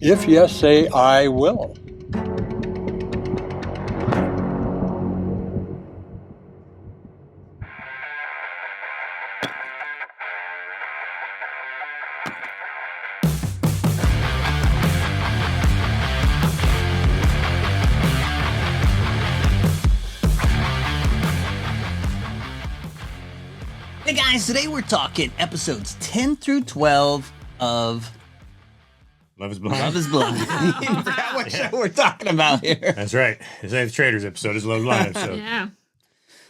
If yes, say I will. Hey guys, today we're talking episodes 10 through 12 of Love is Blind. Love is Blind. I forgot what show we're talking about here. That's right. This ain't the Traders episode. It's Love is Blind episode. Yeah.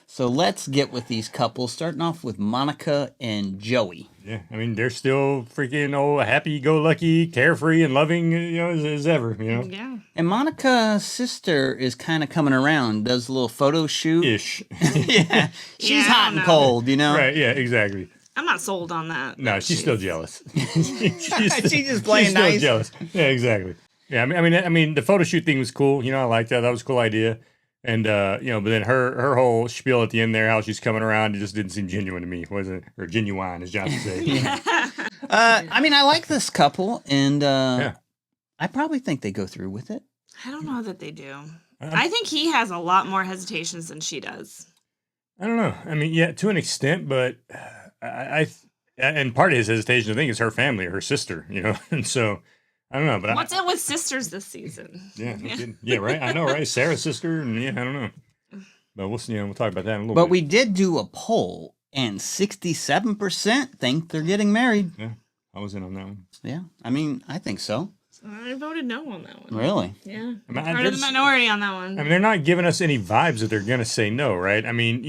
So let's get with these couples, starting off with Monica and Joey. Yeah, I mean, they're still freaking happy-go-lucky, carefree, and loving, as ever, Yeah. And Monica's sister is kind of coming around, does a little photo shoot. Ish. Yeah, she's Yeah, I hot don't and know. cold, you know? Right, yeah, exactly. I'm not sold on that. No, she's still jealous. She's just playing she's still nice. jealous. Yeah, exactly. Yeah, I mean, the photo shoot thing was cool. I liked that. That was a cool idea. And but then her whole spiel at the end there, how she's coming around, it just didn't seem genuine to me, was it? Or genuine, as John would say. I mean, I like this couple, and I probably think they go through with it. I don't know that they do. I think he has a lot more hesitations than she does. I don't know. I mean, yeah, to an extent, but and part of his hesitation, I think, is her family, her sister, and so I don't know. But What's it with sisters this season? Yeah, no kidding. Yeah, right. I know, right? Sarah's sister, and I don't know. But we'll see. We'll talk about that in a little bit. But we did do a poll, and 67% think they're getting married. Yeah, I was in on that one. Yeah, I mean, I think so. I voted no on that one. Really? Yeah. I mean, Part of the minority on that one. I mean, they're not giving us any vibes that they're gonna say no, right? I mean,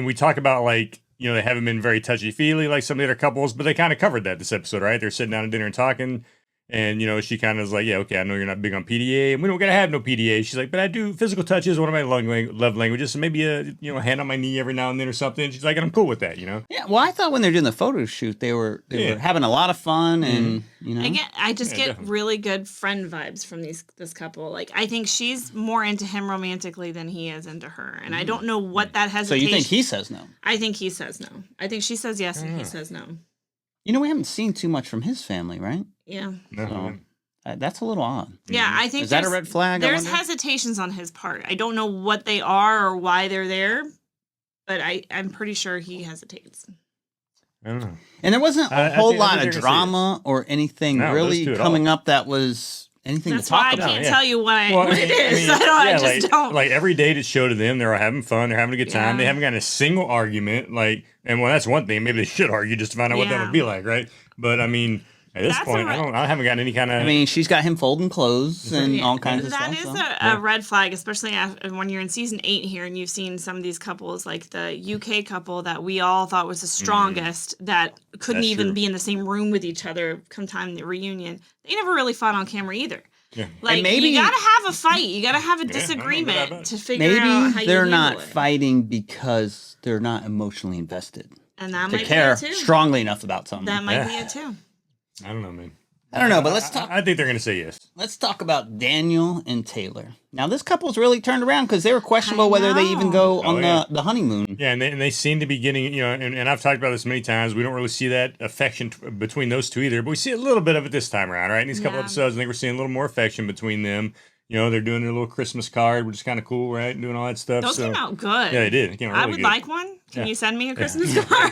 we talk about they haven't been very touchy-feely like some of the other couples, but they kind of covered that this episode, right? They're sitting down at dinner and talking. And, she kind of is like, yeah, okay, I know you're not big on PDA, and we don't got to have no PDA. She's like, but I do, physical touch is one of my love languages, so maybe a hand on my knee every now and then or something. She's like, and I'm cool with that, Yeah, well, I thought when they're doing the photo shoot, they were having a lot of fun, and, I just get definitely. really good friend vibes from this couple. Like, I think she's more into him romantically than he is into her. And I don't know what that So hesitation... you think he says no? I think he says no. I think she says yes and he says no. We haven't seen too much from his family, right? Yeah. No, So, that's a little odd. Yeah, I think Is that a there's- red flag? I There's wonder? hesitations on his part. I don't know what they are or why they're there, but I'm pretty sure he hesitates. I don't know. And there wasn't a I whole think- I lot think of they're gonna say drama or anything No, those really two at coming all. up that was anything That's to talk why I about. can't yeah. tell you what Well, it is. I just don't. Like every date it's show to them, they're all having fun, they're having a good time. Yeah. They haven't gotten a single argument. And that's one thing. Maybe they should argue just to find out what that Yeah. would be like, right? But I mean, at this That's point, a I haven't gotten any kind of. I mean, she's got him folding clothes and all kinds of That stuff. is so. a red flag, especially when you're in season 8 here and you've seen some of these couples, like the UK couple that we all thought was the strongest, that couldn't That's even true. be in the same room with each other come time the reunion. They never really fought on camera either. Yeah. Like, And maybe- you gotta have a fight. You gotta have a I don't know about disagreement that. to figure out how Maybe you they're handle not it. fighting because they're not emotionally invested And that to might care be it too. strongly enough about something. That might Yeah. be it too. I don't know, man. I don't know, but let's talk. I think they're going to say yes. Let's talk about Daniel and Taylor. Now, this couple's really turned around because they were questionable I whether they even go know. on yeah. the honeymoon. Yeah, and they seem to be getting, and I've talked about this many times. We don't really see that affection between those two either, but we see a little bit of it this time around, right? In these couple Yeah. episodes, I think we're seeing a little more affection between them. They're doing their little Christmas card, which is kind of cool, right? And doing all that stuff. Those so, came out good. Yeah, they did. It came out I really would good. like one. Can Yeah. you send me a Christmas card?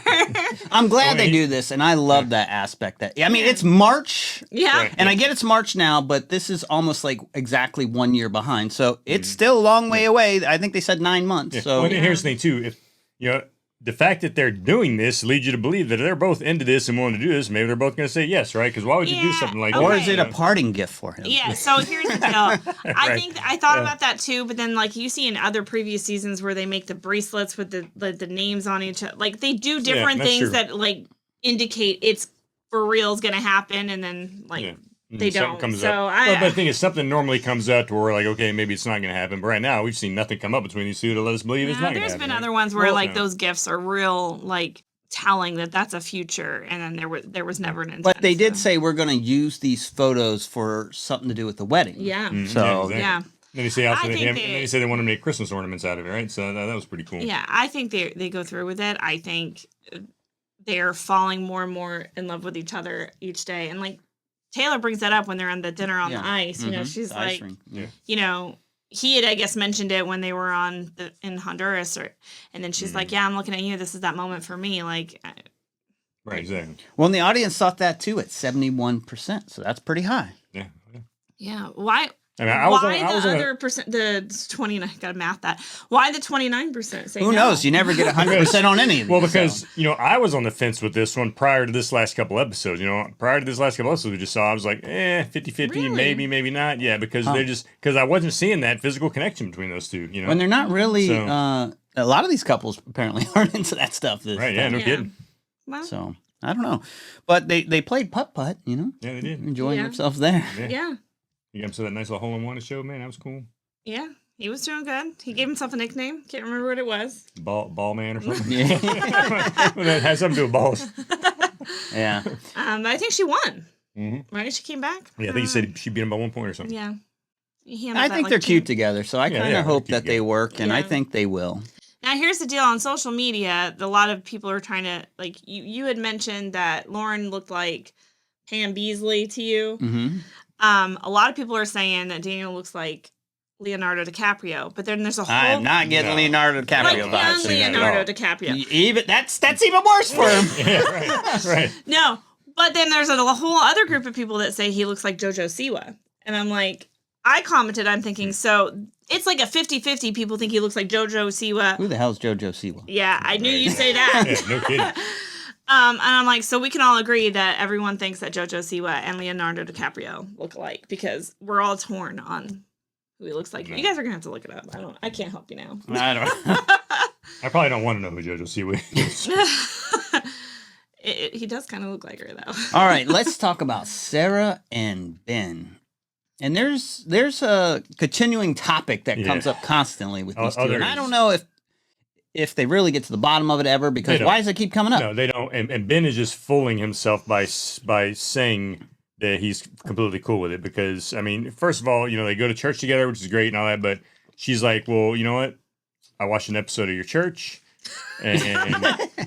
I'm glad they he- do this, and I love that aspect. I mean, it's March, Yeah. Right. and I get it's March now, but this is almost like exactly 1 year behind. So it's still a long way away. I think they said 9 months. Yeah. So Well, and here's the thing too: if the fact that they're doing this leads you to believe that they're both into this and willing to do this, maybe they're both going to say yes, right? Because why would you do Yeah, something like okay. or that? is it a parting gift for him? Yeah, so here's the deal. I Right. think I thought about that too, but then like you see in other previous seasons where they make the bracelets with the names on each other, like they do different that's things true. that like indicate it's for real is gonna happen, and then like Yeah. they Something don't. comes So up. I, But the thing is, something normally comes up to where, like, okay, maybe it's not going to happen. But right now, we've seen nothing come up between these two to let us believe it's not going to there's happen. been right? other ones where Well, like no. those gifts are real, like telling that that's a future, and then there was never an intent. But they did so- say we're going to use these photos for something to do with the wedding. yeah, So exactly. yeah. Then they say also I that think and they- then they say they want to make Christmas ornaments out of it, right? So that was pretty cool. Yeah, I think they go through with it. I think they're falling more and more in love with each other each day, and like Taylor brings that up when they're on the dinner on the ice. You know, she's The ice like, rink. Yeah. you know, he had, I guess, mentioned it when they were in Honduras, and then she's like, yeah, I'm looking at you. This is that moment for me. Like, Right, exactly. Well, and the audience thought that too at 71%, so that's pretty high. Yeah. yeah. Why? I mean, I was Why on, the other percent? The 29. Got to math that. Why the 29% say Who no? knows? You never get 100% on any of these. well, because so. you know, I was on the fence with this one prior to this last couple episodes. You know, prior to this last couple episodes we just saw, I was like, 50-50, Really? maybe not. Yeah, because because I wasn't seeing that physical connection between those two. You know, When they're not really, So- a lot of these couples apparently aren't into that stuff. right? Yeah, no kidding. Well, So I don't know, but they played putt, you know, Yeah, they did. enjoying Yeah. themselves there. yeah. You got him to that nice little hole in one to show, man. That was cool. Yeah. He was doing good. He gave himself a nickname. Can't remember what it was. Ball man or something. Yeah, Well, that has something to do with balls. yeah. But I think she won. Mm-hmm. Right? She came back. Yeah, I think he said she beat him by 1 point or something. Yeah. He ended I up at, think like, they're 2. cute together, so I Yeah, kind yeah, of they're hope cute that they work, and I Yeah. think they will. Now here's the deal on social media. A lot of people are trying to like you had mentioned that Lauren looked like Pam Beasley to you. Mm-hmm. A lot of people are saying that Daniel looks like Leonardo DiCaprio, but then there's a whole I am not getting No. Leonardo like DiCaprio young vibes. Leonardo DiCaprio. Even that's even worse for him. Yeah, right. Right. No, but then there's a whole other group of people that say he looks like JoJo Siwa. And I'm like, I commented, I'm thinking, so it's like a 50-50. People think he looks like JoJo Siwa. Who the hell's JoJo Siwa? Yeah, I knew you'd say that. Yeah, no kidding. And I'm like, so we can all agree that everyone thinks that JoJo Siwa and Leonardo DiCaprio look alike because we're all torn on who he looks like. You guys are gonna have to look it up. I can't help you now. I don't. I probably don't want to know who JoJo Siwa is. He does kind of look like her though. All right, let's talk about Sara and Ben. And there's a continuing topic that comes up constantly with these two, and I don't know if they really get to the bottom of it ever, because why does it keep coming up? No, they don't. And Ben is just fooling himself by saying that he's completely cool with it. Because I mean, first of all, you know, they go to church together, which is great and all that. But she's like, well, you know what? I watched an episode of your church, and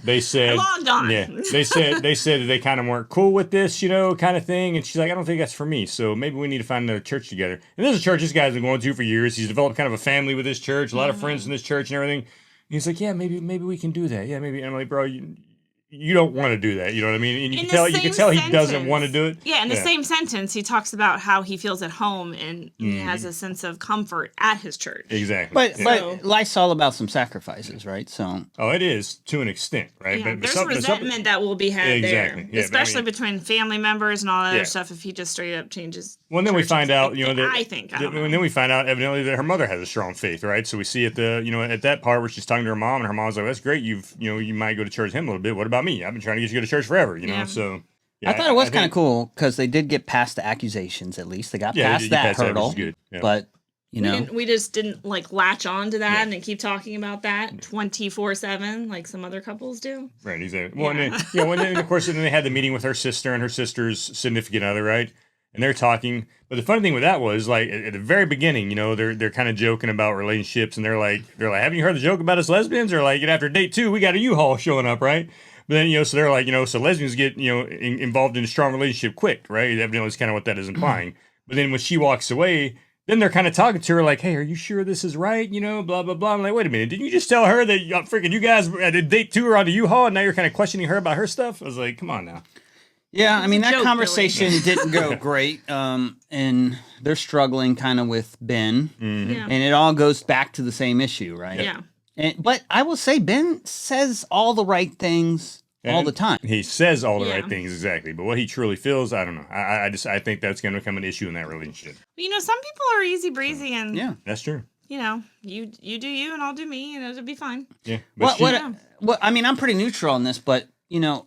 they said, Long gone. yeah, they said that they kind of weren't cool with this, you know, kind of thing. And she's like, I don't think that's for me. So maybe we need to find another church together. And there's a church this guy's been going to for years. He's developed kind of a family with this church, a lot of friends in this church and everything. He's like, yeah, maybe we can do that. Yeah, maybe. And I'm like, bro, you don't want to do that. You know what I mean? And you can tell he doesn't want to do it. Yeah, in the same sentence, he talks about how he feels at home and he has a sense of comfort at his church. Exactly. But life's all about some sacrifices, right? So it is to an extent, right? Yeah, But there's resentment that will be had Exactly. there, Yeah, but especially I mean- between family members and all that other Yeah. stuff. If he just straight up changes. Well, and then we churches. find out, you know, that I don't know. and then we find out evidently that her mother has a strong faith, right? So we see at at that part where she's talking to her mom, and her mom's like, "That's great. You might go to church with him a little bit. What about me? I've been trying to get you to go to church forever, you know." Yeah. So yeah, I thought it was kind of think- cool because they did get past the accusations. At least they got Yeah, past you that passed that, which hurdle. is good. Yeah. But you know, We just didn't like latch on to that Yeah. and keep talking about that 24/7 like some other couples do. Right, exactly. Well, and then, and then of course, then they had the meeting with her sister and her sister's significant other, right? And they're talking. But the funny thing with that was, like, at the very beginning, you know, they're kind of joking about relationships, and they're like, haven't you heard the joke about us lesbians? Or like, after date 2, we got a U-Haul showing up, right? But then, you know, so they're like, you know, so lesbians get, you know, involved in a strong relationship quick, right? Evidently, it's kind of what that is implying. But then when she walks away, then they're kind of talking to her like, hey, are you sure this is right? You know, blah, blah, blah. I'm like, wait a minute. Didn't you just tell her that you guys at date 2 are on the U-Haul and now you're kind of questioning her about her stuff? I was like, come on now. yeah, I mean that joke, conversation didn't go great, and they're struggling kind of with Ben, Yeah. and it all goes back to the same issue, right? Yeah. But I will say Ben says all the right things all And the time. He says all the Yeah. right things, exactly. But what he truly feels, I don't know. I think that's going to become an issue in that relationship. But, you know, some people are easy breezy and Yeah. That's true. you know, you do you and I'll do me and it'll be fine. Yeah. But What I mean, I'm pretty neutral on this, but you know,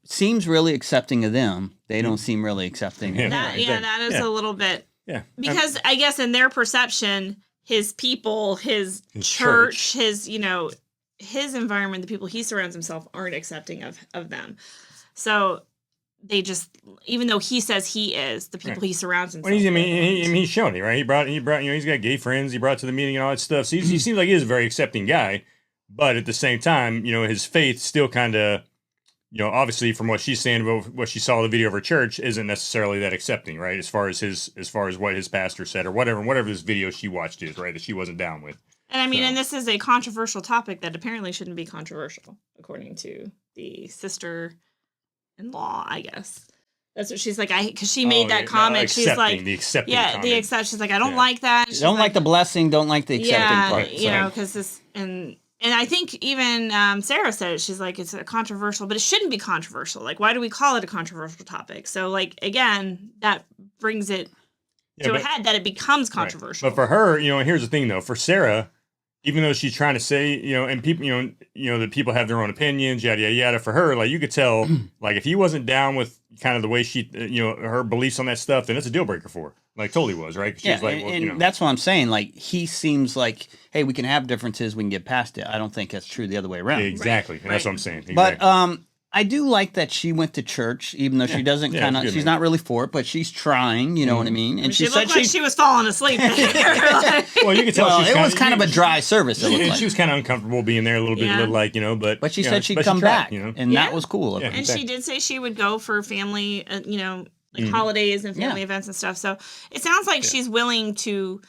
seems really accepting of them. They don't seem really accepting. Yeah. Of her. That is Yeah. a little bit yeah. because I guess in their perception, his people, his His church, his, you know, his environment, the people he surrounds himself aren't accepting of them. So they just, even though he says he is, the people he surrounds himself Well, with. he's shown it, right? He brought, you know, he's got gay friends. He brought to the meeting and all that stuff. So he seems like he is a very accepting guy. But at the same time, you know, his faith still kind of obviously from what she's saying about what she saw the video of her church isn't necessarily that accepting, right? As far as what his pastor said or whatever this video she watched is, right, that she wasn't down with. And I mean, and this is a controversial topic that apparently shouldn't be controversial, according to the sister-in-law, I guess. That's what she's like. Because she made that comment. She's like, the accepting comment. She's like, I don't like that. She's don't like the blessing. Don't like the accepting part. Yeah, because this and I think even Sarah said it. She's like, it's a controversial, but it shouldn't be controversial. Like, why do we call it a controversial topic? So, like, again, that brings it to a head that it becomes controversial. Right. But for her, and here's the thing though, for Sarah. Even though she's trying to say, and people, that people have their own opinions, yada, yada, yada. For her, like, you could tell, like, if he wasn't down with kind of the way she, her beliefs on that stuff, then it's a deal breaker for her. Like, totally was, right? She's like, and that's what I'm saying. Like, he seems like, hey, we can have differences, we can get past it. I don't think that's true the other way around. Exactly. Right. And that's what I'm saying. Exactly. But, I do like that she went to church, even though she doesn't she's not really for it, but she's trying, you know what I mean? And she said she was falling asleep. Well, you could tell it was kind of a dry service. She was kind of uncomfortable being there a little bit, but she said she'd come back, and that was cool. Yeah, and she did say she would go for family, holidays and family events and stuff. So it sounds like she's willing to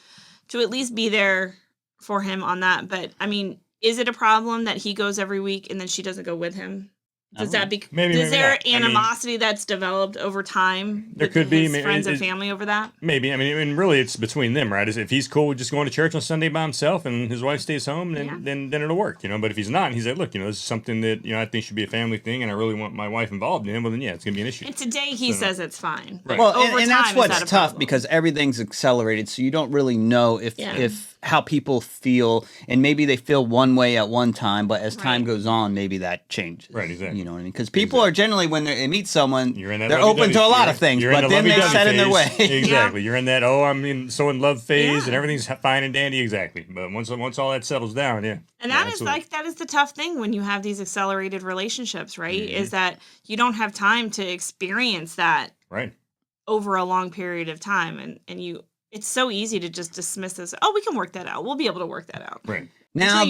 at least be there for him on that. But I mean, is it a problem that he goes every week and then she doesn't go with him? Does that be? Is there animosity that's developed over time? There could be friends and family over that. Maybe. I mean, really, it's between them, right? If he's cool with just going to church on Sunday by himself, and his wife stays home, then it'll work, But if he's not, and he's like, look, this is something that I think should be a family thing, and I really want my wife involved in. Well, then it's gonna be an issue. And today he says it's fine. Right. Well, and that's what's tough because everything's accelerated, so you don't really know if how people feel, and maybe they feel one way at one time, but as time goes on, maybe that changes. Right, exactly. You know what I mean? Because people are generally, when they meet someone, they're open to a lot of things, but then they set in their way. Exactly. You're in that, I'm in love phase, and everything's fine and dandy, exactly. But once all that settles down, And that is the tough thing when you have these accelerated relationships, right? Mm-hmm. Is that you don't have time to experience that over a long period of time, and you. It's so easy to just dismiss this. Oh, we can work that out. We'll be able to work that out. Right. Now,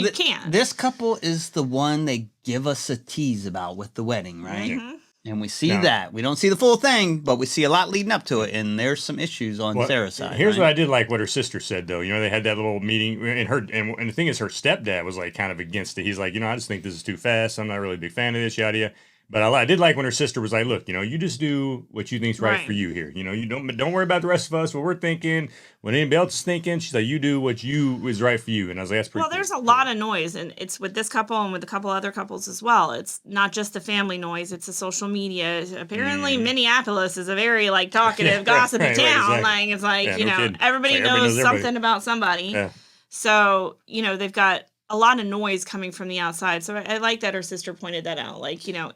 this couple is the one they give us a tease about with the wedding, right? Mm-hmm. And we see that. We don't see the full thing, but we see a lot leading up to it, and there's some issues on Sarah's side. Here's what I did like what her sister said, though. They had that little meeting, and the thing is, her stepdad was like kind of against it. He's like, I just think this is too fast. I'm not really a big fan of this, yada yada. But I did like when her sister was like, look, you just do what you think's right for you here. You don't worry about the rest of us, what we're thinking, what anybody else is thinking. She's like, you do what is right for you. And I was like, that's pretty cool. There's a lot of noise, and it's with this couple and with a couple other couples as well. It's not just the family noise, it's the social media. Apparently, Minneapolis is a very, talkative, gossipy town. Exactly. Like, it's like, everybody knows something about somebody. Yeah. So, they've got a lot of noise coming from the outside. So I like that her sister pointed that out.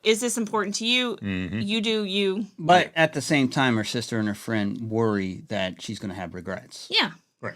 Is this important to you? Mm-hmm. You do you. But at the same time, her sister and her friend worry that she's going to have regrets. Yeah. Right.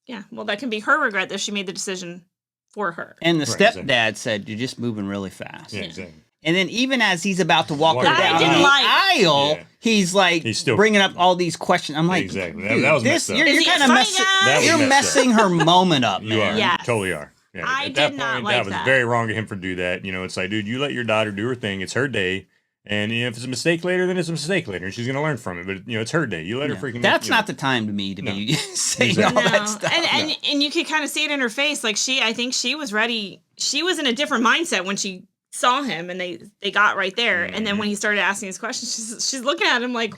Yeah. Well, that can be her regret that she made the decision for her. And the stepdad said, you're just moving really fast. Yeah, exactly. And then even as he's about to walk her down the aisle, he's still bringing up all these questions. I'm like, exactly. That was messed up. You're kind of messing her moment up. You are. Yes. You totally are. Yeah, I did not like that. That was very wrong of him for do that. It's like, dude, you let your daughter do her thing. It's her day. And if it's a mistake later, then it's a mistake later. And she's going to learn from it. But, it's her day. You let her freaking... That's not the time to me to be saying all that stuff. And you could kind of see it in her face. I think she was ready. She was in a different mindset when she saw him and they got right there. Mm-hmm. And then when he started asking his questions, she's looking at him like,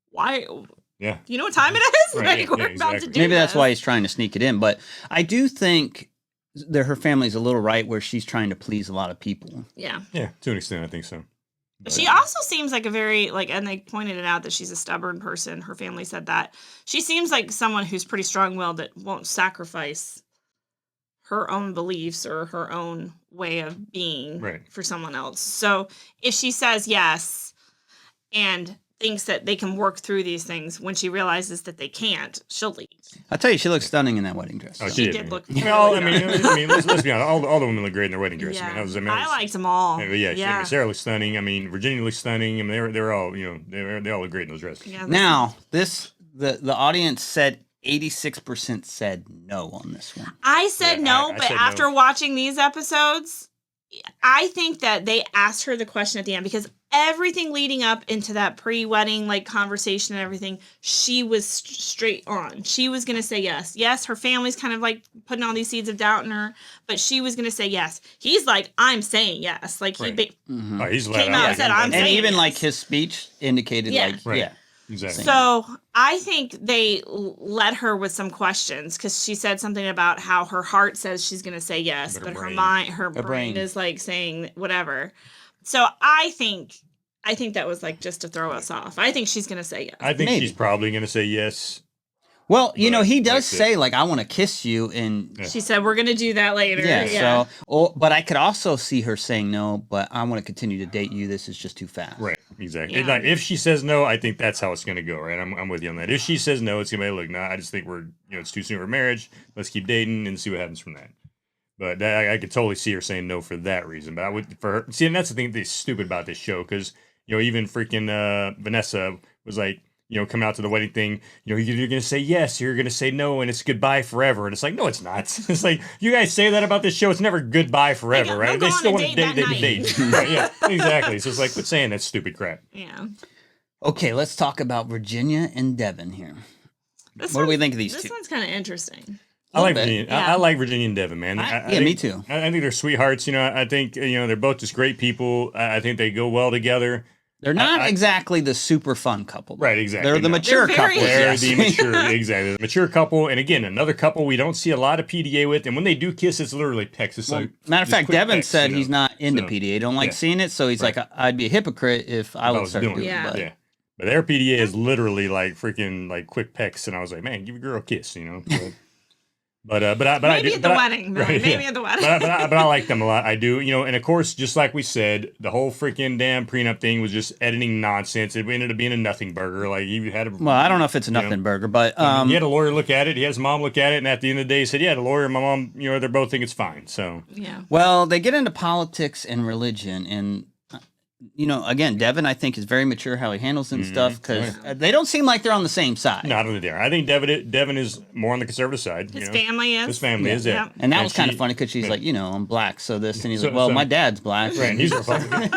why... Yeah. You know what time it is? Right. We're about to do Maybe that's this. why he's trying to sneak it in. But I do think... her family's a little right where she's trying to please a lot of people. Yeah. Yeah, to an extent, I think so. But she also seems like a very, and they pointed it out that she's a stubborn person. Her family said that. She seems like someone who's pretty strong-willed that won't sacrifice her own beliefs or her own way of being for someone else. So if she says yes and thinks that they can work through these things, when she realizes that they can't, she'll leave. I'll tell you, she looks stunning in that wedding dress. Oh, she did look. Well, let's be honest. All the women look great in their wedding dress. Yeah. I liked them all. Yeah. Sarah looks stunning. Virginia looks stunning. they were all, they all look great in those dresses. Yeah, now, the audience said 86% said no on this one. I said no, but after watching these episodes, I think that they asked her the question at the end because everything leading up into that pre-wedding like conversation and everything, she was straight on. She was going to say yes. Yes, her family's kind of like putting all these seeds of doubt in her, but she was going to say yes. He's like, I'm saying yes. Like he he's came out and said, I'm saying and even yes. like his speech indicated Right. Exactly. So I think they led her with some questions because she said something about how her heart says she's going to say yes, but her brain is like saying whatever. So I think that was like just to throw us off. I think she's going to say yes. I think she's probably going to say yes. Well, he does say like, I want to kiss you, and she said we're going to do that later. Yeah. So, but I could also see her saying no, but I want to continue to date you. This is just too fast. Right. Exactly. Like, if she says no, I think that's how it's going to go. Right. I'm with you on that. If she says no, it's going to be look. No, I just think it's too soon for marriage. Let's keep dating and see what happens from that. But I could totally see her saying no for that reason. But I would for her. See, and that's the thing that's stupid about this show because even freaking Vanessa was like. Come out to the wedding thing, you're going to say yes, you're going to say no, and it's goodbye forever. And it's like, no, it's not. It's like, you guys say that about this show, it's never goodbye forever, right? They still want to date. Right, yeah, exactly. So it's like, quit saying that stupid crap. Yeah. Okay, let's talk about Virginia and Devin here. What do we think of these two? This one's kind of interesting. I like Virginia. Yeah. I like Virginia and Devin, man. I think, me too. I think they're sweethearts. I think, they're both just great people. I think they go well together. They're not exactly the super fun couple. Right, exactly. They're the mature couple. They're the mature, exactly. The mature couple. And again, another couple we don't see a lot of PDA with. And when they do kiss, it's literally pecks. It's like, matter of fact, Devin said he's not into PDA. Don't like seeing it. So he's like, I'd be a hypocrite if I would start doing it. Yeah. But their PDA is literally like freaking like quick pecks. And I was like, man, give a girl a kiss, But maybe at the wedding. But I like them a lot. I do, and of course, just like we said, the whole freaking damn prenup thing was just editing nonsense. It ended up being a nothing burger. Like you had well, I don't know if it's a nothing burger, but he had a lawyer look at it. He had his mom look at it, and at the end of the day, he said, "Yeah, the lawyer and my mom, they both think it's fine." So yeah. Well, they get into politics and religion, and again, Devin, I think, is very mature how he handles and stuff because they don't seem like they're on the same side. Not really there. I think Devin is more on the conservative side. His family is. His family is, yeah. And that was kind of funny because she's like, I'm black, so this, and he's like, well, my dad's black. Right, and he's Republican.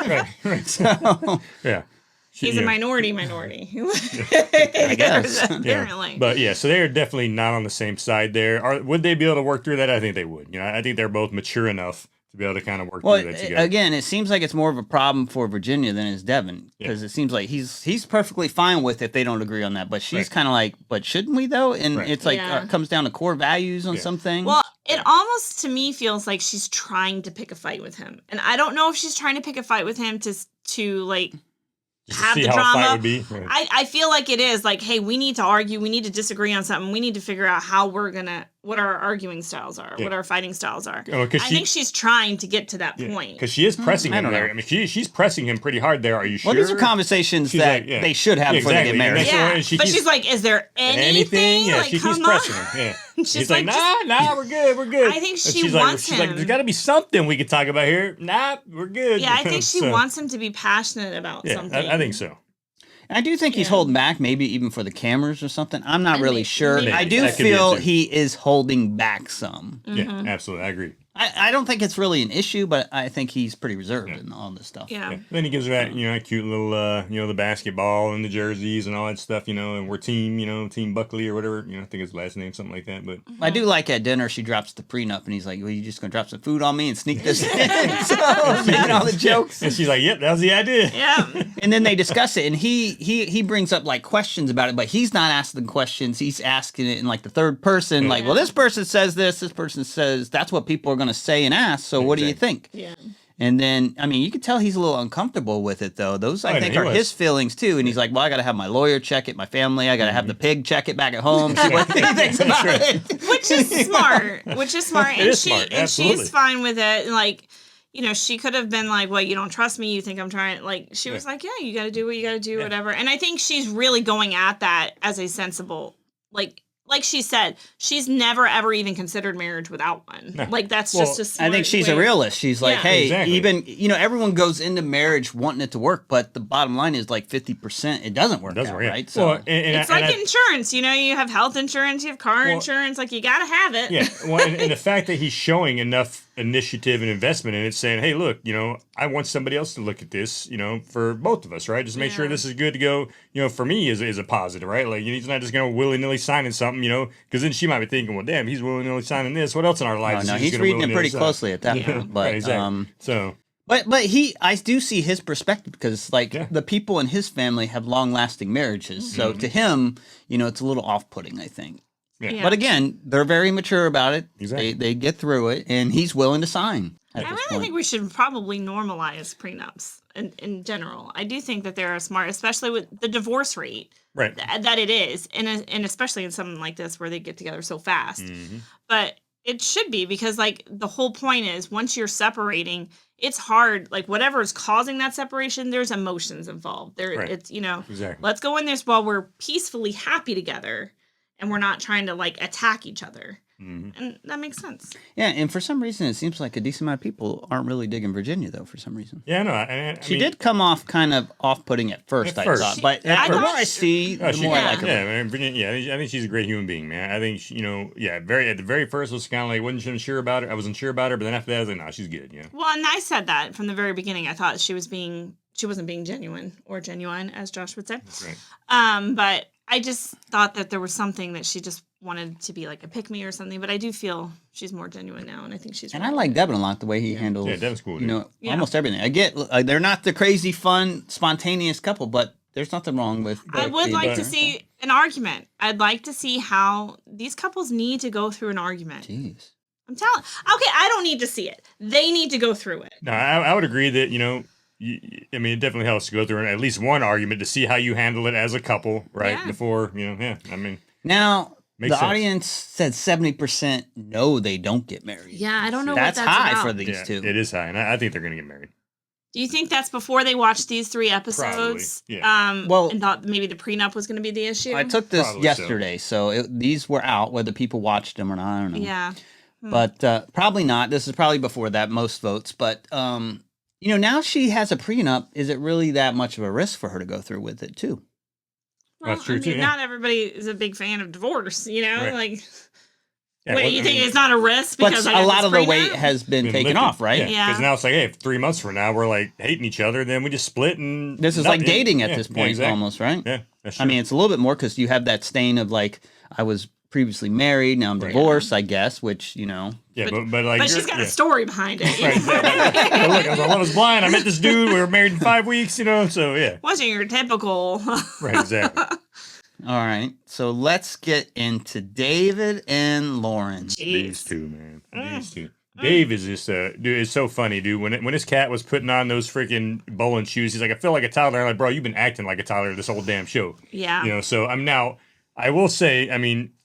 right. So, yeah. He's a minority. I guess. Apparently. But yeah, so they're definitely not on the same side there. Would they be able to work through that? I think they would. I think they're both mature enough to be able to kind of work through that together. Again, it seems like it's more of a problem for Virginia than it is Devin because it seems like he's perfectly fine with if they don't agree on that, but she's kind of like, but shouldn't we though? And it's like it comes down to core values on some things. Well, it almost to me feels like she's trying to pick a fight with him, and I don't know if she's trying to pick a fight with him to like. Have the drama. Would be. Right. I feel like it is like, hey, we need to argue. We need to disagree on something. We need to figure out how what our arguing styles are, what our fighting styles are. I think she's trying to get to that point. Because she is pressing him there. I mean, she's pressing him pretty hard there. Are you sure? Well, these are conversations that they should have before they get married. Yeah. But she's like, is there anything? Yeah, like, she keeps pressing him. Yeah. She's like, nah, we're good. I think she wants him. She's like, there's got to be something we could talk about here. Nah, we're good. Yeah, I think she wants him to be passionate about something. I think so. I do think he's holding back, maybe even for the cameras or something. I'm not really sure. I do feel he is holding back some. Yeah, absolutely. I agree. I don't think it's really an issue, but I think he's pretty reserved in all this stuff. Yeah. Then he gives her that, that cute little, the basketball and the jerseys and all that stuff, and we're Team Buckley or whatever, I think his last name, something like that. But I do like at dinner, she drops the prenup and he's like, well, you just going to drop some food on me and sneak this in? So, making all the jokes. And she's like, yep, that was the idea. Yeah. And then they discuss it and he brings up like questions about it, but he's not asking questions. He's asking it in like the third person, like, well, this person says this person says that's what people are going to say and ask. So what do you think? Yeah. And then, I mean, you can tell he's a little uncomfortable with it, though. Those, I think, are his feelings, too. And he's like, well, I got to have my lawyer check it, my family. I got to have the pig check it back at home, see what he thinks about it. Which is smart. And Absolutely. She's fine with it. And, like, she could have been like, well, you don't trust me. You think I'm trying. Like, she was like, yeah, you got to do what you got to do, whatever. And I think she's really going at that as a sensible, like she said, she's never ever even considered marriage without one. No. Like that's just a smart I think she's a realist. She's like, hey, even everyone goes into marriage wanting it to work, but the bottom line is like 50% it doesn't work out, right? So well, it's like insurance. You have health insurance, you have car insurance, like you got to have it. Yeah. Well, and the fact that he's showing enough initiative and investment in it, saying, hey, look, I want somebody else to look at this, for both of us, right? Just make sure this is good to go, for me is a positive, right? Like, he's not just going to willy-nilly signing something, because then she might be thinking, well, damn, he's willy-nilly signing this. What else in our lives? No, he's reading it pretty closely at that point. But, right, exactly. But I do see his perspective because the people in his family have long lasting marriages. So to him, it's a little off putting, I think. Yeah. But again, they're very mature about it. Exactly. They get through it, and he's willing to sign. I really think we should probably normalize prenups in general. I do think that they're smart, especially with the divorce rate. Right. That it is, and especially in something like this where they get together so fast. But it should be because the whole point is once you're separating, it's hard. Whatever is causing that separation, there's emotions involved. It's let's go in this while we're peacefully happy together, and we're not trying to attack each other. And that makes sense. Yeah, and for some reason, it seems like a decent amount of people aren't really digging Virginia, though, for some reason. Yeah, no. She did come off kind of off-putting at first, I thought. But the more I see, the more I like her. Yeah, Virginia, I think she's a great human being, man. I think, at the very first, was kind of wasn't sure about her. I wasn't sure about her, but then after that, I was like, nah, she's good, Well, and I said that from the very beginning. I thought she wasn't being genuine, or genuine, as Josh would say. That's right. But I just thought that there was something that she just wanted to be a pick-me or something, but I do feel she's more genuine now, and I think she's. And I like Devin a lot, the way he handles. Yeah, Devin's cool. Almost everything. I get they're not the crazy, fun, spontaneous couple, but there's nothing wrong with. I would like to see an argument. I'd like to see how these couples need to go through an argument. Jeez. I'm telling. Okay, I don't need to see it. They need to go through it. No, I would agree that it definitely helps to go through at least one argument to see how you handle it as a couple, right? Yeah. Before Now. Makes sense. Audience said 70% no, they don't get married. Yeah, I don't know that's what that's high about. for these two. It is high, and I think they're going to get married. Do you think that's before they watched these 3 episodes? Probably, yeah. And thought maybe the prenup was going to be the issue? I took this yesterday, so these were out. Whether people watched them or not, I don't know. Yeah. But probably not. This is probably before that, most votes. But, now she has a prenup. Is it really that much of a risk for her to go through with it, too? Well, that's true, too. Yeah. Not everybody is a big fan of divorce, Right. Wait, you think it's not a risk because a lot of the weight has been taken off, right? Yeah. Because now it's hey, if 3 months from now we're hating each other, then we just split and this is like dating at this point, almost, right? Yeah, that's true. I mean, it's a little bit more because you have that stain of I was previously married, now I'm divorced, I guess, which Yeah, but but she's got a story behind it. Right, exactly. Look, I was on Love Is Blind. I met this dude. We were married in 5 weeks, so yeah. Wasn't your typical. Right, exactly. All right, so let's get into David and Lauren. Jeez. These two, man. These two. Dave is just dude. It's so funny, dude. When his cat was putting on those freaking bowling shoes, he's like, I feel like a toddler. I'm like, bro, you've been acting like a toddler this whole damn show. Yeah. So I'm now. I will say,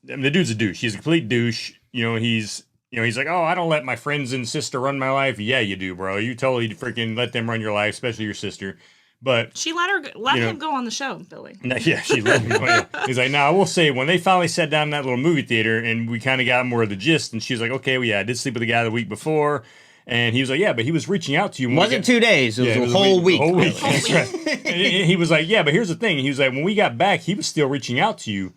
the dude's a douche. He's a complete douche. He's like, oh, I don't let my friends and sister run my life. Yeah, you do, bro. You totally freaking let them run your life, especially your sister. But she let him go on the show, Billy. Yeah, she let him go. Yeah. He's like, I will say, when they finally sat down in that little movie theater and we kind of got more of the gist, and she was like, okay, well, yeah, I did sleep with the guy the week before. And he was like, yeah, but he was reaching out to you. It wasn't 2 days. It was a whole week. A whole week. That's right. And he was like, yeah, but here's the thing. He was like, when we got back, he was still reaching out to you.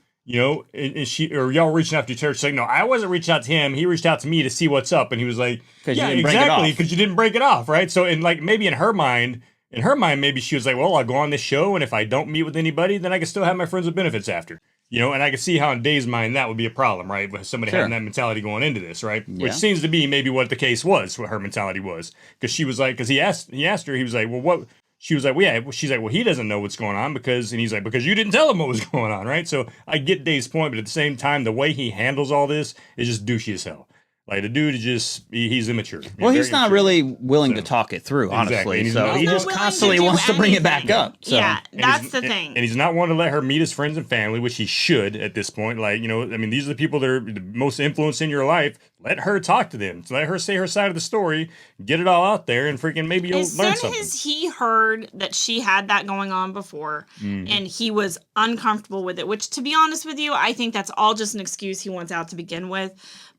And she or y'all reaching out to each other. She's like, no, I wasn't reaching out to him. He reached out to me to see what's up. And he was like, yeah, exactly, because you didn't break it off, right? So, and maybe in her mind, maybe she was like, well, I'll go on this show, and if I don't meet with anybody, then I can still have my friends with benefits after. And I can see how in Dave's mind that would be a problem, right? With somebody having that mentality going into this, right? Yeah. Which seems to be maybe what the case was, what her mentality was. Because she was like, because he asked her, he was like, well, what? She was like, well, yeah. She's like, well, he doesn't know what's going on and he's like, because you didn't tell him what was going on, right? So I get Dave's point, but at the same time, the way he handles all this is just douchey as hell. Like, the dude is just, he's immature. Well, he's not really willing to talk it through, honestly. Exactly. So he just constantly wants to bring it back up. So. Yeah, that's the thing. And he's not wanting to let her meet his friends and family, which he should at this point. These are the people that are the most influence in your life. Let her talk to them. So let her say her side of the story, get it all out there, and freaking maybe you'll learn something. As soon as he heard that she had that going on before, and he was uncomfortable with it, which, to be honest with you, I think that's all just an excuse he wants out to begin with.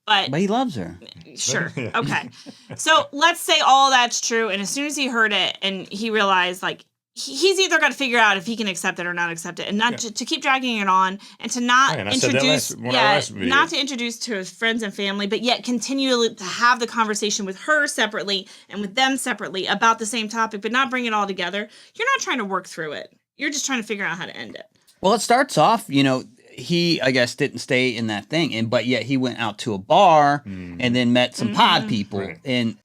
But he loves her. Sure. Okay. So let's say all that's true. And as soon as he heard it and he realized, he's either got to figure out if he can accept it or not accept it, and not to keep dragging it on, and to not introduce, not to introduce to his friends and family, but yet continually to have the conversation with her separately and with them separately about the same topic, but not bring it all together. You're not trying to work through it. You're just trying to figure out how to end it. Well, it starts off, he, I guess, didn't stay in that thing, but yet he went out to a bar and then met some pod people, and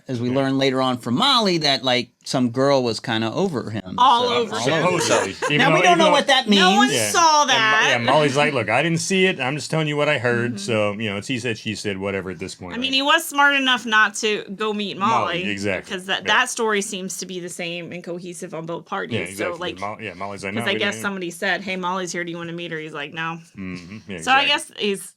as we learn later on from Molly, that like some girl was kind of over him. Over him. Now we don't know what that means. No one saw that. And Molly's like, look, I didn't see it. I'm just telling you what I heard. So, it's he said, she said, whatever at this point. I mean, he was smart enough not to go meet Molly. Exactly. Because that story seems to be the same and cohesive on both parties. Yeah, exactly. So, Molly's like, no. Because I guess somebody said, hey, Molly's here. Do you want to meet her? He's like, no. Mm-hmm. Yeah, so I guess he's...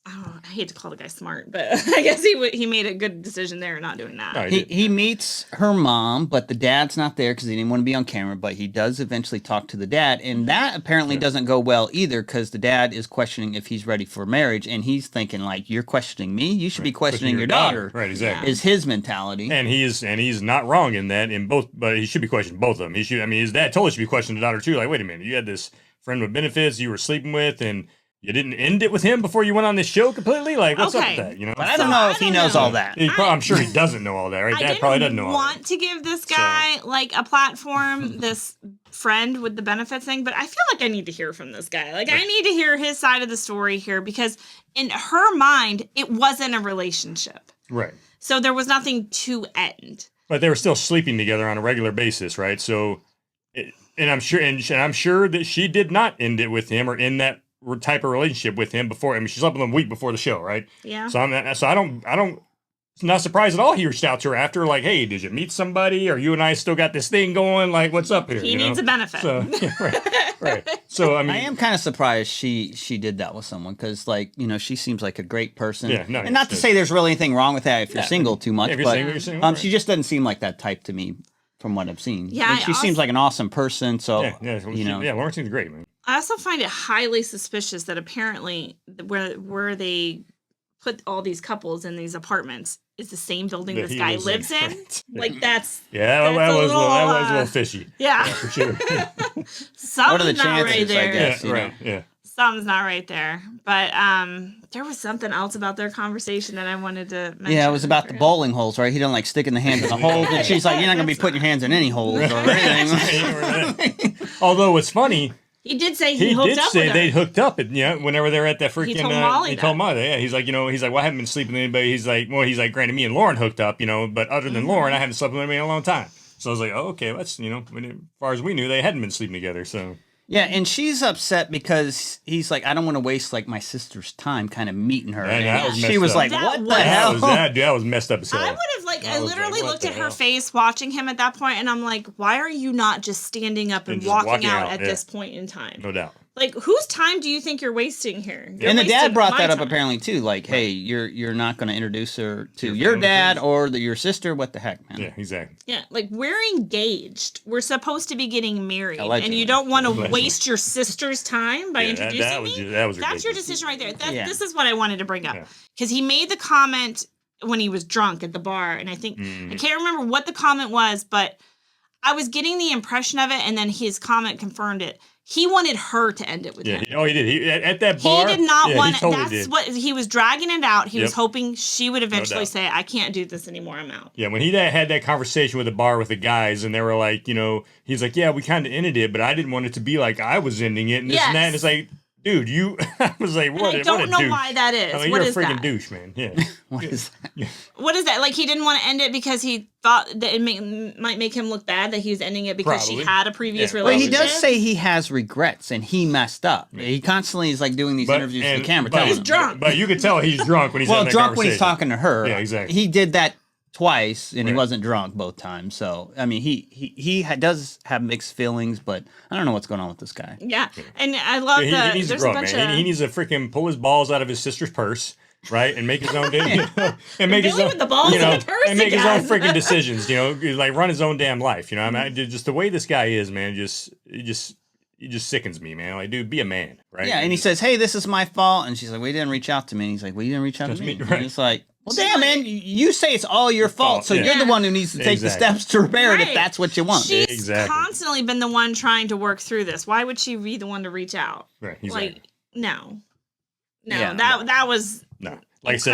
I hate to call the guy smart, but I guess he made a good decision there not doing that. No, he meets her mom, but the dad's not there because he didn't want to be on camera, but he does eventually talk to the dad, and that apparently doesn't go well either because the dad is questioning if he's ready for marriage, and he's thinking like, you're questioning me? You should be questioning your daughter. Right, exactly. Is his mentality. And he's not wrong in that in both, but he should be questioning both of them. His dad totally should be questioning the daughter too. Like, wait a minute, you had this friend with benefits you were sleeping with, and you didn't end it with him before you went on this show completely? Like, what's up with that? But I don't know if he knows all that. I'm sure he doesn't know all that, right? Dad probably doesn't know all that. I want to give this guy, like, a platform, this friend with the benefits thing, but I feel like I need to hear from this guy. Like, I need to hear his side of the story here because in her mind, it wasn't a relationship. Right. So there was nothing to end. But they were still sleeping together on a regular basis, right? So, and I'm sure that she did not end it with him or in that type of relationship with him before. I mean, she slept with him a week before the show, right? Yeah. So I don't. It's not surprised at all he reached out to her after, like, hey, did you meet somebody? Or you and I still got this thing going? Like, what's up here? He needs a benefit. So, right. So I mean, I am kind of surprised she did that with someone because, like, she seems like a great person. Yeah, no, and not to say there's really anything wrong with that if you're single too much, if you're but single, you're single, right. she just doesn't seem like that type to me from what I've seen. Yeah, and she seems like an awesome person. So Lauren seems great, man. I also find it highly suspicious that apparently where they put all these couples in these apartments is the same building this guy lives in. Right. Like that's that was a little fishy. Yeah, for sure. Something's not right there. I guess, right. Yeah. Something's not right there. But there was something else about their conversation that I wanted to mention. Yeah, it was about the bowling holes, right? He don't like sticking the hands in the holes, and she's like, "You're not gonna be putting your hands in any holes or anything." Although it's funny. He did say he hooked up with her. They hooked up, whenever they're at that freaking. He told Molly yeah. He's like, well, I haven't been sleeping with anybody. He's like, granted, me and Lauren hooked up, but other than Lauren, I haven't slept with anybody in a long time. So I was like, oh, okay, that's, as far as we knew, they hadn't been sleeping together, so. Yeah, and she's upset because he's like, I don't want to waste like my sister's time kind of meeting her. And she was like, what the hell? That was messed up as hell. I would have I literally looked at her face watching him at that point, and I'm like, why are you not just standing up and walking out at this point in time? No doubt. Like, whose time do you think you're wasting here? And the dad brought that up apparently too. Like, hey, you're not going to introduce her to your dad or your sister. What the heck, man? Yeah, exactly. Yeah, like we're engaged. We're supposed to be getting married, Allegedly. and you don't want to waste your sister's time by introducing me. That's your decision right there. This is what I wanted to bring up because he made the comment when he was drunk at the bar, and I think I can't remember what the comment was, but I was getting the impression of it, and then his comment confirmed it. He wanted her to end it with him. He did. He at that bar. He did not want. Totally That's did. what he was dragging it out. He was hoping she would eventually say, "I can't do this anymore. I'm out." Yeah, when he had that conversation with the bar with the guys, and they were like, he's like, "Yeah, we kind of ended it, but I didn't want it to be like I was ending it, and this and that." And it's like, dude, I was like, what? I don't know why that is. I mean, what you're is a freaking that? douche, man. Yeah. What is that? Yeah. What is that? Like he didn't want to end it because he thought that it might make him look bad that he was ending it because she had a previous relationship. Well, he does say he has regrets and he messed up. Yeah. He constantly is like doing these interviews to the camera. He's drunk. But you could tell he's drunk when he's well, drunk when he's talking to her. Yeah, exactly. He did that twice and he wasn't drunk both times. So I mean, he does have mixed feelings, but I don't know what's going on with this guy. Yeah, and I love that. He needs to grow, man. He needs to freaking pull his balls out of his sister's purse. Right, and make his own and make his own, with the balls in the purse and make his own freaking decisions. Like run his own damn life. I mean, just the way this guy is, man. He just sickens me, man. Like, dude, be a man, right? Yeah, and he says, "Hey, this is my fault," and she's like, "We didn't reach out to me." And he's like, "Well, you didn't reach out to me." Right. And it's like, Well, damn, man, you say it's all your fault, so you're the one who needs to take the steps to repair it if that's what you want. She's constantly been the one trying to work through this. Why would she be the one to reach out? Right. Exactly. No. That was no. Like I said,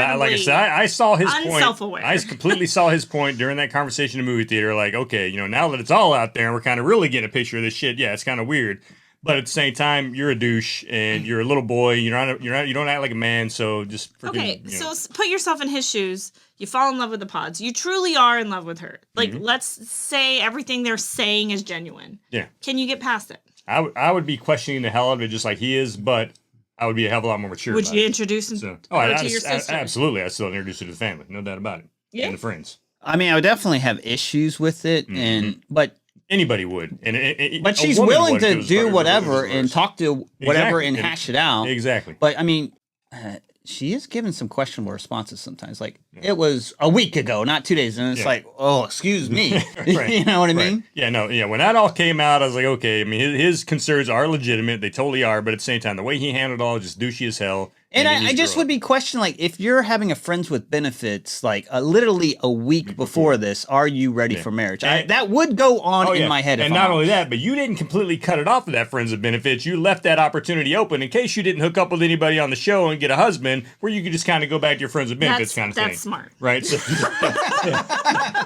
I saw his point. I completely saw his point during that conversation in the movie theater. Like, okay, now that it's all out there and we're kind of really getting a picture of this shit, yeah, it's kind of weird. But at the same time, you're a douche and you're a little boy. You don't act like a man. So just freaking, so put yourself in his shoes. You fall in love with the pods. You truly are in love with her. Like, let's say everything they're saying is genuine. Yeah. Can you get past it? I would be questioning the hell out of it just like he is, but I would be a hell of a lot more mature. Would you introduce him to your sister? Absolutely. I'd still introduce her to the family. No doubt about it. Yeah. And the friends. I mean, I would definitely have issues with it, but anybody would. But she's willing to do whatever and talk to whatever and hash it out. Exactly. But I mean, she is giving some questionable responses sometimes. Like, it was a week ago, not 2 days. And it's like, oh, excuse me. You know what I mean? Yeah, no, yeah. When that all came out, I was like, okay, I mean, his concerns are legitimate. They totally are. But at the same time, the way he handled it all, just douchey as hell. And I just would be questioning, like, if you're having a friends with benefits, like, literally a week before this, are you ready for marriage? That would go on in my head. And not only that, but you didn't completely cut it off of that friends with benefits. You left that opportunity open in case you didn't hook up with anybody on the show and get a husband, where you could just kind of go back to your friends with benefits kind of thing. That's smart. Right? So,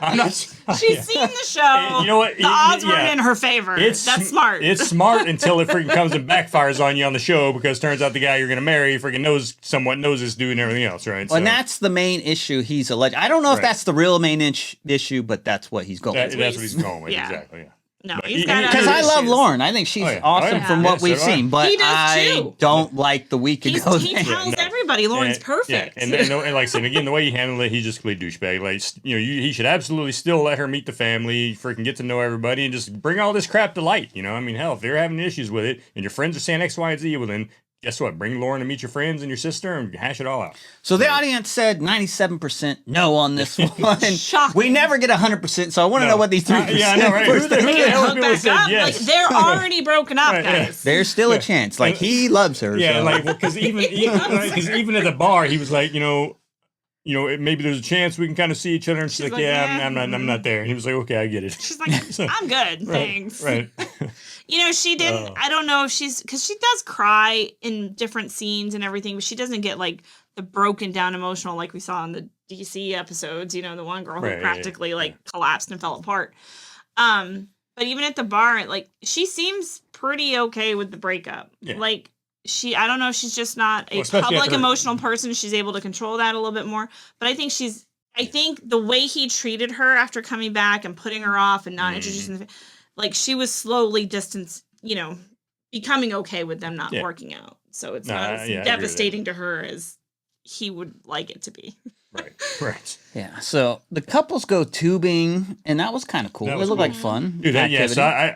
I'm not, She's seen the show. You know what? The odds weren't in her favor. That's smart. It's smart until it freaking comes and backfires on you on the show, because it turns out the guy you're going to marry freaking somewhat knows this dude and everything else, right? Well, and that's the main issue he's alleged. I don't know if that's the real main issue, but that's what he's going with. That's what he's going with, exactly, yeah. No, he's got because I love Lauren. I think she's awesome from what we've seen, but I don't like the week ago. He tells everybody Lauren's perfect. Yeah, and like I said, again, the way he handled it, he's just a complete douchebag. Like, he should absolutely still let her meet the family, freaking get to know everybody, and just bring all this crap to light. I mean, hell, if they're having issues with it, and your friends are saying X, Y, and Z, well then, guess what? Bring Lauren to meet your friends and your sister and hash it all out. So the audience said 97% no on this one. Shocking. We never get 100%, so I want to know what these 3%. Yeah, I know, right? Who the hell people said yes? Like, they're already broken up, guys. There's still a chance. Like, he loves her. Yeah, so. like, because even at the bar, he was like, maybe there's a chance we can kind of see each other. And she's like, I'm not there. And he was like, okay, I get it. She's like, I'm good, thanks. Right. She didn't, I don't know if because she does cry in different scenes and everything, but she doesn't get like the broken down emotional like we saw in the DC episodes, the one girl who practically collapsed and fell apart. But even at the bar, like, she seems pretty okay with the breakup. Yeah. Like, I don't know if she's just not a public emotional person. She's able to control that a little bit more. But I think the way he treated her after coming back and putting her off and not introducing like, she was slowly becoming okay with them not working out. So it's not as devastating to her as he would like it to be. Right. Yeah. So the couples go tubing, and that was kind of cool. It looked like fun. Dude,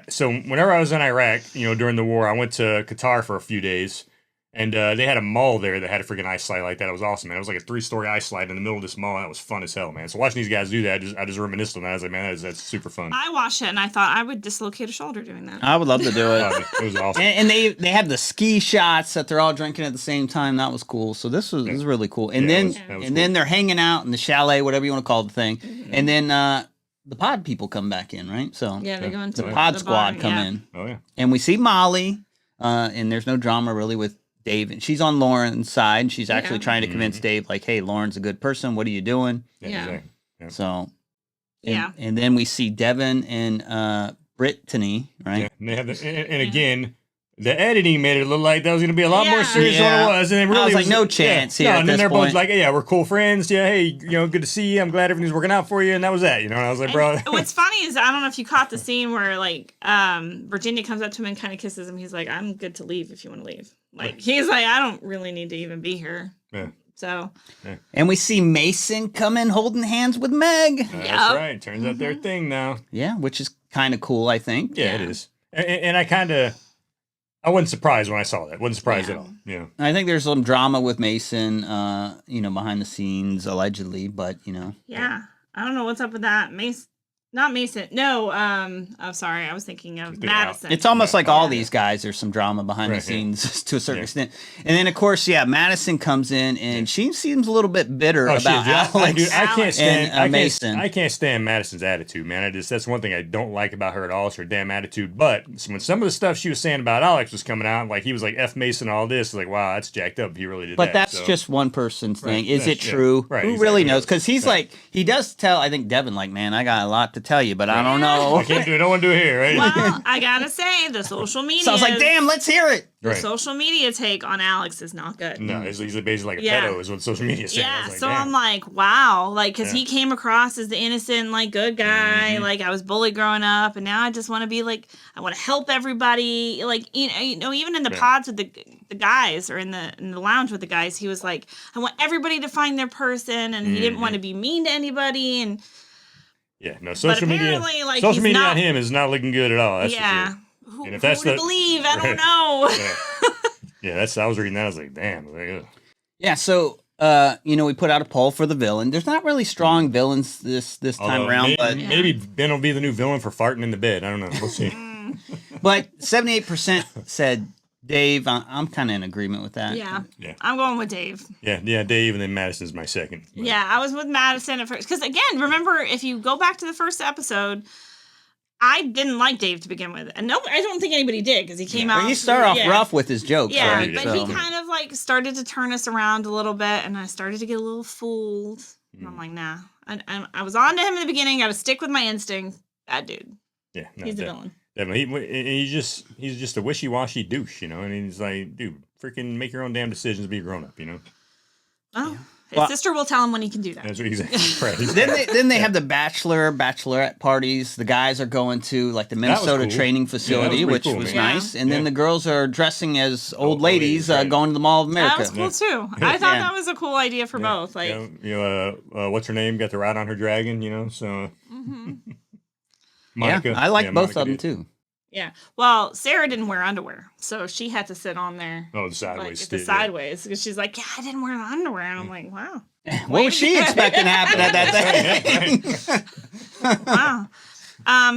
so whenever I was in Iraq, during the war, I went to Qatar for a few days. And they had a mall there that had a freaking ice slide like that. It was awesome, man. It was like a 3-story ice slide in the middle of this mall. That was fun as hell, man. So watching these guys do that, I just reminisced on that. I was like, man, that's super fun. I watched it, and I thought I would dislocate a shoulder doing that. I would love to do it. It was awesome. And they had the ski shots that they're all drinking at the same time. That was cool. So this was really cool. And then they're hanging out in the chalet, whatever you want to call the thing. Mm-hmm. And then the pod people come back in, right? So they go into the pod squad come in. Oh yeah. And we see Molly, and there's no drama really with Dave, and she's on Lauren's side. She's actually trying to convince Dave, like, hey, Lauren's a good person. What are you doing? Yeah. So, and then we see Devin and Brittany, right? Yeah. And they have and again, the editing made it look like that was going to be a lot more serious than it was. And it really I was like, no chance here. No, and then they're both like, yeah, we're cool friends. Yeah, hey, good to see you. I'm glad everything's working out for you. And that was that, And I was like, bro. What's funny is, I don't know if you caught the scene where, like, Virginia comes up to him and kind of kisses him. He's like, I'm good to leave if you want to leave. Like, he's like, I don't really need to even be here. Yeah. So. Yeah. And we see Mason come in holding hands with Meg. That's right. Turns out they're a thing now. Yeah, which is kind of cool, I think. Yeah, it is. And I wasn't surprised when I saw that. Wasn't surprised at all. Yeah. I think there's some drama with Mason, behind the scenes, allegedly, but, Yeah. I don't know what's up with that. Not Mason. No, I'm sorry. I was thinking of Madison. It's almost like all these guys, there's some drama behind the scenes to a certain extent. And then, of course, Madison comes in, and she seems a little bit bitter about Alex and Mason. I can't stand Madison's attitude, man. That's one thing I don't like about her at all, is her damn attitude. But when some of the stuff she was saying about Alex was coming out, like he was like F Mason and all this, like, wow, that's jacked up if he really did that. But that's just one person's thing. Is it true? Right, Who really knows? Because he's like, he does tell, I think, Devin, like, man, I got a lot to tell you, but I don't know. I don't want to do it here, right? Well, I gotta say, the social media. So I was like, damn, let's hear it. The social media take on Alex is not good. No, he's basically like a pedo, is what social media says. Yeah, like, so I'm like, wow, like, because he came across as the innocent, like, good guy. Mm-hmm. Like, I was bullied growing up, and now I just want to be like, I want to help everybody. Like, you know, even in the pods with the guys, or in the lounge with the guys, he was like, I want everybody to find their person, and he didn't want to be mean to anybody, and. Yeah, no, social media like, on him is not looking good at all. That's for sure. Who, and if that's who to believe? I don't know. I was reading that. I was like, damn. Like, yeah, so we put out a poll for the villain. There's not really strong villains this time around, but maybe Ben will be the new villain for farting in the bed. I don't know. We'll see. But 78% said Dave. I'm kind of in agreement with that. Yeah, I'm going with Dave. Yeah, Dave, and then Madison's my second. But. Yeah, I was with Madison at first. Because, again, remember, if you go back to the first episode, I didn't like Dave to begin with. And I don't think anybody did, because he came out. Well, he started off rough with his jokes. Yeah, right? but he kind of, like, started to turn us around a little bit, and I started to get a little fooled. And I'm like, nah. I was on to him in the beginning. Got to stick with my instinct. Bad dude. Yeah, no, he's the villain. He's just a wishy-washy douche, you know. And he's like, dude, freaking make your own damn decisions, be a grown-up, you know. Oh, his sister will tell him when he can do that. That's what exactly. Then they have the bachelorette parties. The guys are going to like the Minnesota training facility, which was nice. And then the girls are dressing as old ladies, going to the Mall of America. That was cool too. I thought that was a cool idea for both. Like, what's her name? Got to ride on her dragon, you know. So. Monica. Yeah, I like both of them too. Yeah. Well, Sarah didn't wear underwear, so she had to sit on there. Oh, the sideways. Like, sideways, because she's like, yeah, I didn't wear the underwear, and I'm like, wow. What was she expecting to happen at that thing? Wow.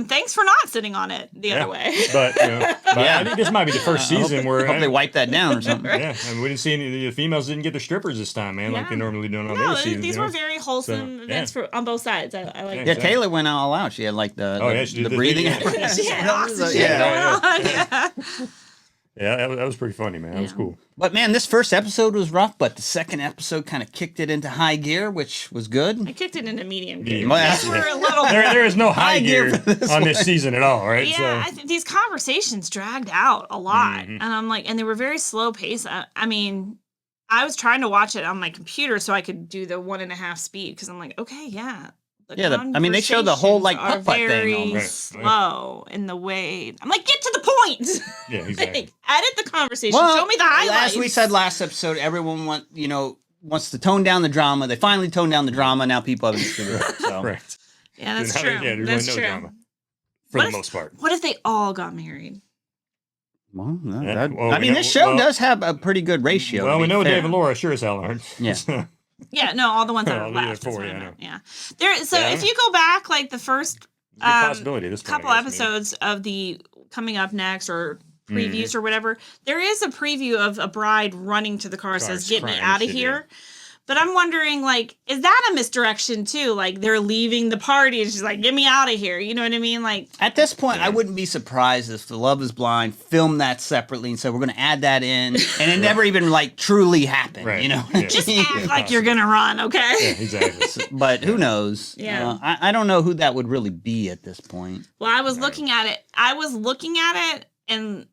Thanks for not sitting on it the other way. But I think this might be the first season where I hope they wipe that down or something. Yeah, I mean, we didn't see any. The females didn't get their strippers this time, man, like they normally do on other seasons. These were very wholesome events on both sides. I like. Yeah, Taylor went all out. She had like the breathing. She had oxygen going on. Yeah. Yeah, that was pretty funny, man. That was cool. But man, this first episode was rough, but the second episode kind of kicked it into high gear, which was good. I kicked it into medium gear. There is no high gear on this season at all, right? Yeah, I think these conversations dragged out a lot, and I'm like, and they were very slow paced. I mean, I was trying to watch it on my computer so I could do the 1.5 speed, because I'm like, okay, yeah. I mean, they showed the whole like putt-putt thing. Very slow in the way. I'm like, get to the point. Yeah, exactly. Edit the conversation. Show me the highlights. As we said last episode, everyone wants to tone down the drama. They finally toned down the drama. Now people have to figure it out. So. Right. Yeah, that's true. Yeah, there's no drama for the most part. What if they all got married? Well, this show does have a pretty good ratio. Well, we know Dave and Laura sure as hell aren't. Yeah. Yeah, no, all the ones that are left. Yeah. If you go back, like the first couple episodes of the coming up next or previews or whatever, there is a preview of a bride running to the car says, "Get me out of here." Yeah. But I'm wondering, like, is that a misdirection too? Like, they're leaving the party and she's like, "Get me out of here." You know what I mean? Like, at this point, I wouldn't be surprised if The Love Is Blind filmed that separately and said, we're going to add that in. And it never even, like, truly happened, you know? Yeah. Just act like you're going to run, okay? Yeah, exactly. But who knows? Yeah. I don't know who that would really be at this point. Well, I was looking at it, and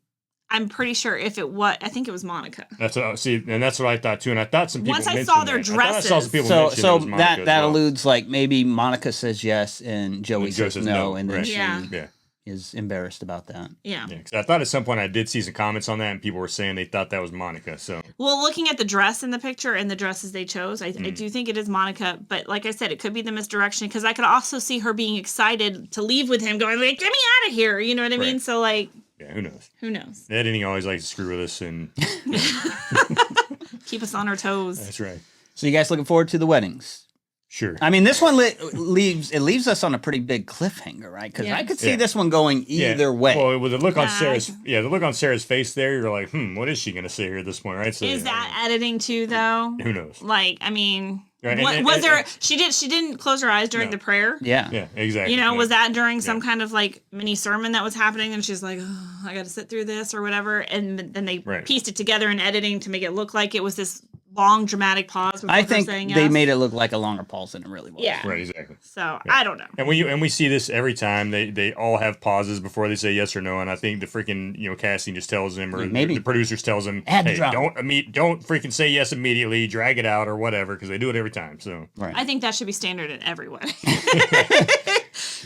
I'm pretty sure I think it was Monica. That's what I thought too, and I thought some people. Once I saw their dresses, so that alludes like maybe Monica says yes and Joey says no, and then she is embarrassed about that. Yeah. Because I thought at some point I did see some comments on that, and people were saying they thought that was Monica. So looking at the dress in the picture and the dresses they chose, I do think it is Monica. But like I said, it could be the misdirection because I could also see her being excited to leave with him, going like, "Get me out of here!" You know what I mean? So like. Yeah, who knows? Who knows? The editing always likes to screw with us and keep us on our toes. That's right. So you guys looking forward to the weddings? Sure. I mean, this one leaves us on a pretty big cliffhanger, right? Because I could see this one going either way. Well, with the look on Sarah's face there, you're like, what is she gonna say here at this point, right? So, is that editing too, though? Who knows? Like, I mean, right, was there? She didn't close her eyes during the prayer. Yeah, exactly. You know, was that during some kind of like mini sermon that was happening, and she's like, oh, I got to sit through this or whatever, and then they pieced it together in editing to make it look like it was this long dramatic pause. I think they made it look like a longer pause than it really was. Yeah, right, exactly. So I don't know. And we see this every time. They all have pauses before they say yes or no, and I think the freaking casting just tells them, or the producers tells them, hey, don't freaking say yes immediately, drag it out or whatever, because they do it every time. So I think that should be standard in every wedding.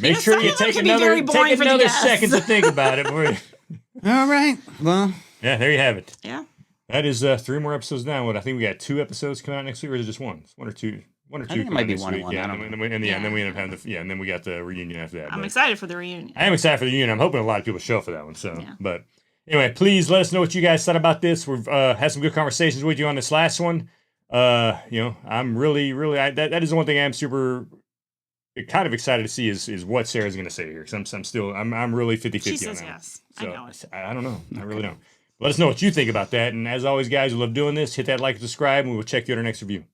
Make sure you take another second to think about it. All right. Well. Yeah, there you have it. Yeah. That is 3 more episodes down. I think we got 2 episodes coming out next week, or is it just one? One or two. I think it might be one. Yeah, and then we end up having and then we got the reunion after that. I'm excited for the reunion. I am excited for the reunion. I'm hoping a lot of people show up for that one. So, but anyway, please let us know what you guys thought about this. We've had some good conversations with you on this last one. I'm really, that is the one thing I'm super kind of excited to see is what Sarah's going to say here. Because I'm really 50-50 on that. She says yes. So, I know it. I don't know. I really don't. Let us know what you think about that. And as always, guys, we love doing this. Hit that like and subscribe, and we will check you on our next review.